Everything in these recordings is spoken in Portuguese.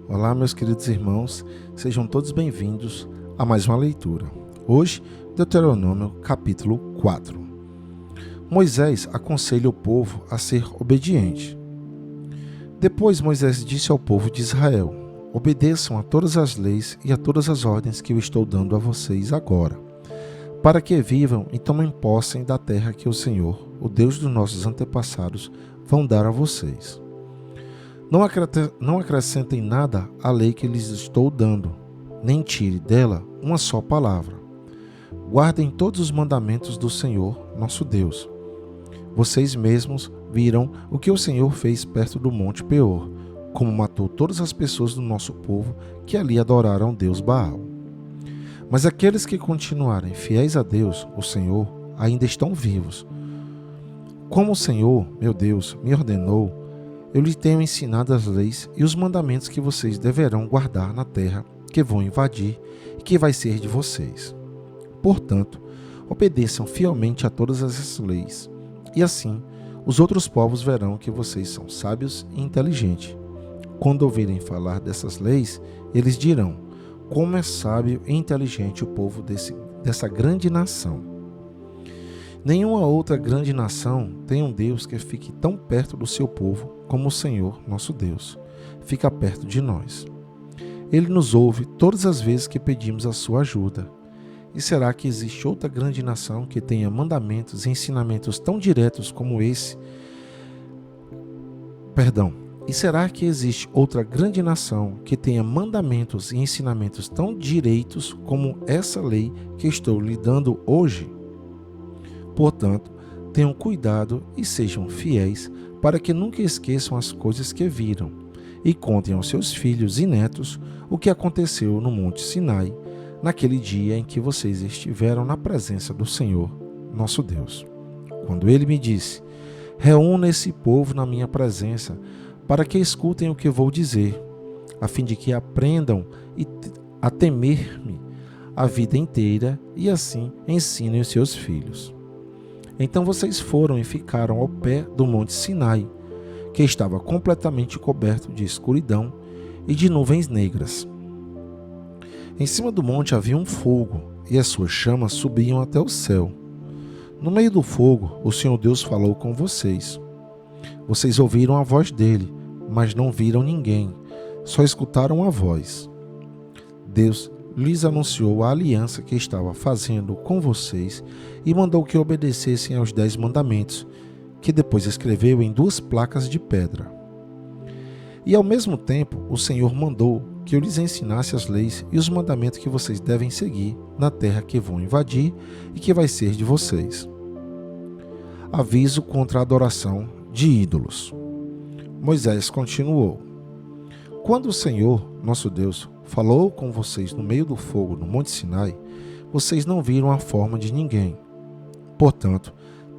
Olá, meus queridos irmãos, sejam todos bem-vindos a mais uma leitura. Hoje, Deuteronômio, capítulo 4. Moisés aconselha o povo a ser obediente. Depois Moisés disse ao povo de Israel: obedeçam a todas as leis e a todas as ordens que eu estou dando a vocês agora, para que vivam e tomem posse da terra que o Senhor, o Deus dos nossos antepassados, vão dar a vocês. Não acrescentem nada à lei que lhes estou dando, nem tire dela uma só palavra. Guardem todos os mandamentos do Senhor, nosso Deus. Vocês mesmos viram o que o Senhor fez perto do Monte Peor, como matou todas as pessoas do nosso povo que ali adoraram Deus Baal. Mas aqueles que continuarem fiéis a Deus, o Senhor, ainda estão vivos. Como o Senhor, meu Deus, me ordenou, eu lhes tenho ensinado as leis e os mandamentos que vocês deverão guardar na terra que vão invadir e que vai ser de vocês. Portanto, obedeçam fielmente a todas essas leis, e assim os outros povos verão que vocês são sábios e inteligentes. Quando ouvirem falar dessas leis, eles dirão: como é sábio e inteligente o povo dessa grande nação. Nenhuma outra grande nação tem um Deus que fique tão perto do seu povo como o Senhor, nosso Deus, fica perto de nós. Ele nos ouve todas as vezes que pedimos a sua ajuda. E será que existe outra grande nação que tenha mandamentos e ensinamentos tão diretos como esse? E será que existe outra grande nação que tenha mandamentos e ensinamentos tão direitos como essa lei que estou lhe dando hoje? Portanto, tenham cuidado e sejam fiéis para que nunca esqueçam as coisas que viram e contem aos seus filhos e netos o que aconteceu no Monte Sinai, naquele dia em que vocês estiveram na presença do Senhor, nosso Deus. Quando ele me disse: reúna esse povo na minha presença para que escutem o que vou dizer, a fim de que aprendam a temer-me a vida inteira e assim ensinem os seus filhos. Então vocês foram e ficaram ao pé do Monte Sinai, que estava completamente coberto de escuridão e de nuvens negras. Em cima do monte havia um fogo, e as suas chamas subiam até o céu. No meio do fogo, o Senhor Deus falou com vocês. Vocês ouviram a voz dele, mas não viram ninguém, só escutaram a voz. Deus lhes anunciou a aliança que estava fazendo com vocês e mandou que obedecessem aos 10 mandamentos, que depois escreveu em 2 placas de pedra. E ao mesmo tempo, o Senhor mandou que eu lhes ensinasse as leis e os mandamentos que vocês devem seguir na terra que vão invadir e que vai ser de vocês. Aviso contra a adoração de ídolos. Moisés continuou: quando o Senhor, nosso Deus, falou com vocês no meio do fogo no Monte Sinai, vocês não viram a forma de ninguém. Portanto,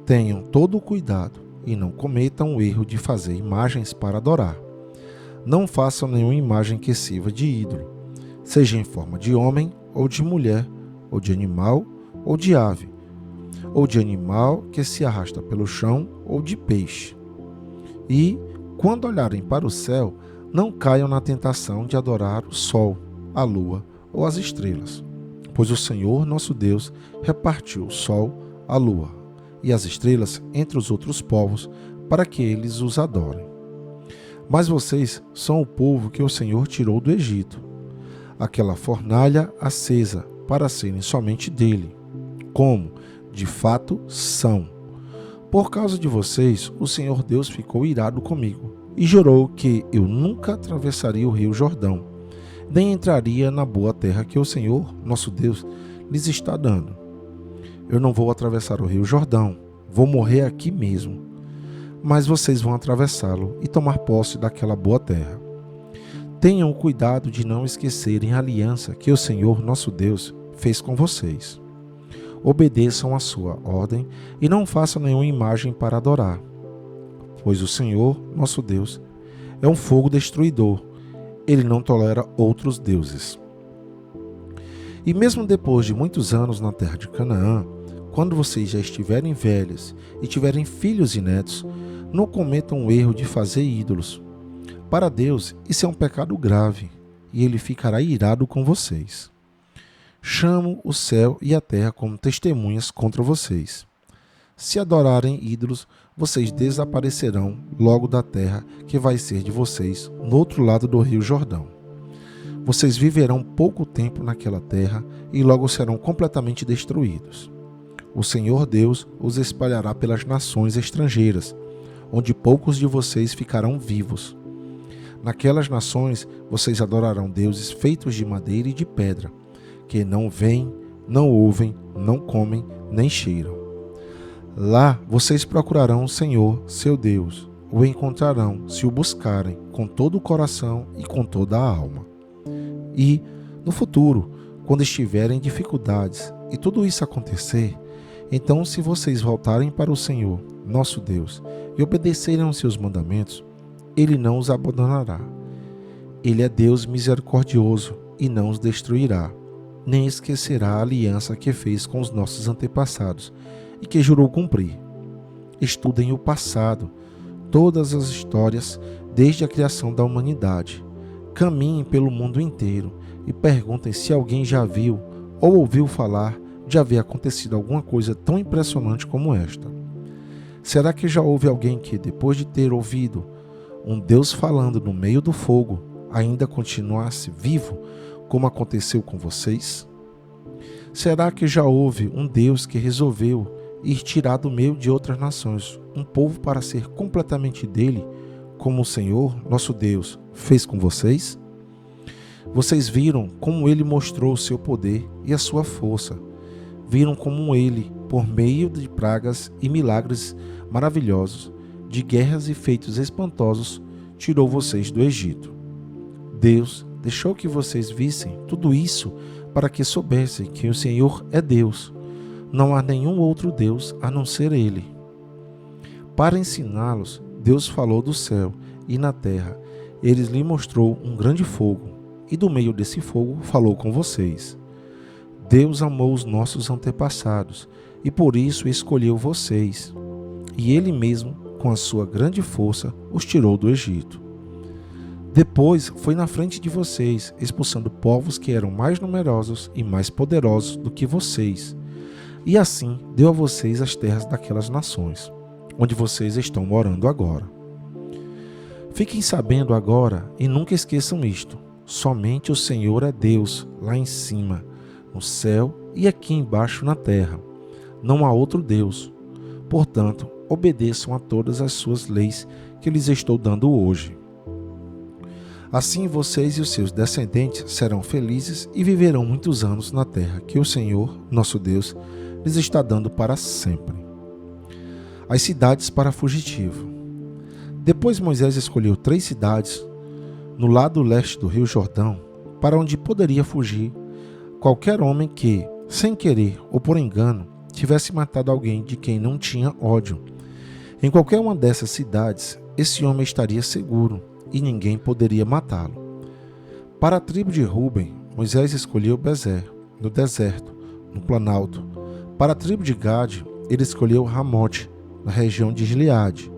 tenham todo o cuidado e não cometam o erro de fazer imagens para adorar. Não façam nenhuma imagem que sirva de ídolo, seja em forma de homem ou de mulher, ou de animal ou de ave, ou de animal que se arrasta pelo chão ou de peixe. E, quando olharem para o céu, não caiam na tentação de adorar o sol, a lua ou as estrelas, pois o Senhor, nosso Deus, repartiu o sol, a lua e as estrelas entre os outros povos para que eles os adorem. Mas vocês são o povo que o Senhor tirou do Egito, aquela fornalha acesa para serem somente dele, como, de fato, são. Por causa de vocês, o Senhor Deus ficou irado comigo e jurou que eu nunca atravessaria o rio Jordão, nem entraria na boa terra que o Senhor, nosso Deus, lhes está dando. Eu não vou atravessar o rio Jordão, vou morrer aqui mesmo, mas vocês vão atravessá-lo e tomar posse daquela boa terra. Tenham cuidado de não esquecerem a aliança que o Senhor, nosso Deus, fez com vocês. Obedeçam a sua ordem e não façam nenhuma imagem para adorar, pois o Senhor, nosso Deus, é um fogo destruidor. Ele não tolera outros deuses. E mesmo depois de muitos anos na terra de Canaã, quando vocês já estiverem velhos e tiverem filhos e netos, não cometam o erro de fazer ídolos. Para Deus, isso é um pecado grave. e ele ficará irado com vocês. Chamo o céu e a terra como testemunhas contra vocês. Se adorarem ídolos, vocês desaparecerão logo da terra que vai ser de vocês, no outro lado do rio Jordão. Vocês viverão pouco tempo naquela terra e logo serão completamente destruídos. O Senhor Deus os espalhará pelas nações estrangeiras, onde poucos de vocês ficarão vivos. Naquelas nações vocês adorarão deuses feitos de madeira e de pedra, que não veem, não ouvem, não comem, nem cheiram. Lá vocês procurarão o Senhor, seu Deus, o encontrarão se o buscarem com todo o coração e com toda a alma. E, no futuro, quando estiverem em dificuldades e tudo isso acontecer, então se vocês voltarem para o Senhor, nosso Deus, e obedecerem aos seus mandamentos, Ele não os abandonará. Ele é Deus misericordioso e não os destruirá, nem esquecerá a aliança que fez com os nossos antepassados e que jurou cumprir. Estudem o passado, todas as histórias desde a criação da humanidade. Caminhem pelo mundo inteiro e perguntem se alguém já viu ou ouviu falar de haver acontecido alguma coisa tão impressionante como esta. Será que já houve alguém que, depois de ter ouvido um Deus falando no meio do fogo, ainda continuasse vivo, como aconteceu com vocês? Será que já houve um Deus que resolveu ir tirar do meio de outras nações um povo para ser completamente dele, como o Senhor, nosso Deus, fez com vocês? Vocês viram como ele mostrou o seu poder e a sua força. Viram como ele, por meio de pragas e milagres maravilhosos, de guerras e feitos espantosos, tirou vocês do Egito. Deus deixou que vocês vissem tudo isso para que soubessem que o Senhor é Deus. Não há nenhum outro Deus a não ser Ele. Para ensiná-los, Deus falou do céu e na terra. Ele lhe mostrou um grande fogo, e do meio desse fogo falou com vocês. Deus amou os nossos antepassados, e por isso escolheu vocês. E Ele mesmo, com a sua grande força, os tirou do Egito. Depois foi na frente de vocês, expulsando povos que eram mais numerosos e mais poderosos do que vocês. E assim deu a vocês as terras daquelas nações, onde vocês estão morando agora. Fiquem sabendo agora e nunca esqueçam isto: somente o Senhor é Deus lá em cima, no céu e aqui embaixo na terra. Não há outro Deus. Portanto, obedeçam a todas as suas leis que lhes estou dando hoje. Assim vocês e os seus descendentes serão felizes e viverão muitos anos na terra que o Senhor, nosso Deus, lhes está dando para sempre. As cidades para fugitivo. Depois Moisés escolheu 3 cidades no lado leste do rio Jordão, para onde poderia fugir qualquer homem que, sem querer ou por engano, tivesse matado alguém de quem não tinha ódio. Em qualquer uma dessas cidades, esse homem estaria seguro e ninguém poderia matá-lo. Para a tribo de Ruben, Moisés escolheu Bezer, no deserto, no planalto. Para a tribo de Gade, ele escolheu Ramote, na região de Gileade.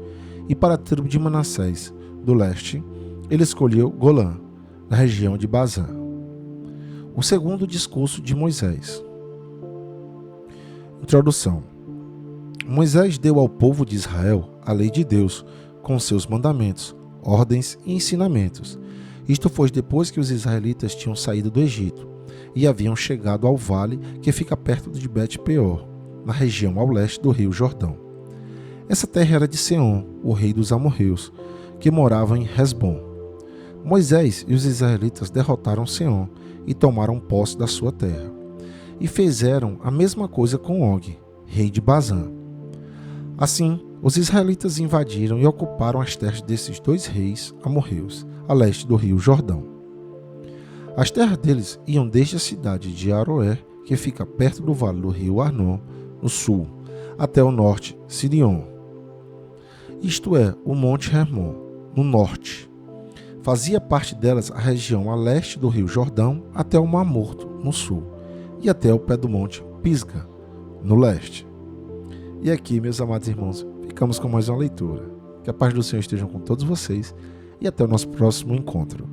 E para a tribo de Manassés, do leste, ele escolheu Golã, na região de Bazã. O segundo discurso de Moisés. Introdução. Moisés deu ao povo de Israel a lei de Deus, com seus mandamentos, ordens e ensinamentos. Isto foi depois que os israelitas tinham saído do Egito e haviam chegado ao vale que fica perto de Bet-peor, na região ao leste do rio Jordão. Essa terra era de Seom, o rei dos amorreus, que morava em Hesbom. Moisés e os israelitas derrotaram Seom e tomaram posse da sua terra. E fizeram a mesma coisa com Og, rei de Bazã. Assim, os israelitas invadiram e ocuparam as terras desses 2 reis amorreus, a leste do rio Jordão. As terras deles iam desde a cidade de Aroé, que fica perto do vale do rio Arnon, no sul, até o norte, Sirion. Isto é, o Monte Hermon, no norte. Fazia parte delas a região a leste do rio Jordão até o Mar Morto, no sul, e até o pé do Monte Pisga, no leste. E aqui, meus amados irmãos, ficamos com mais uma leitura. Que a paz do Senhor esteja com todos vocês e até o nosso próximo encontro.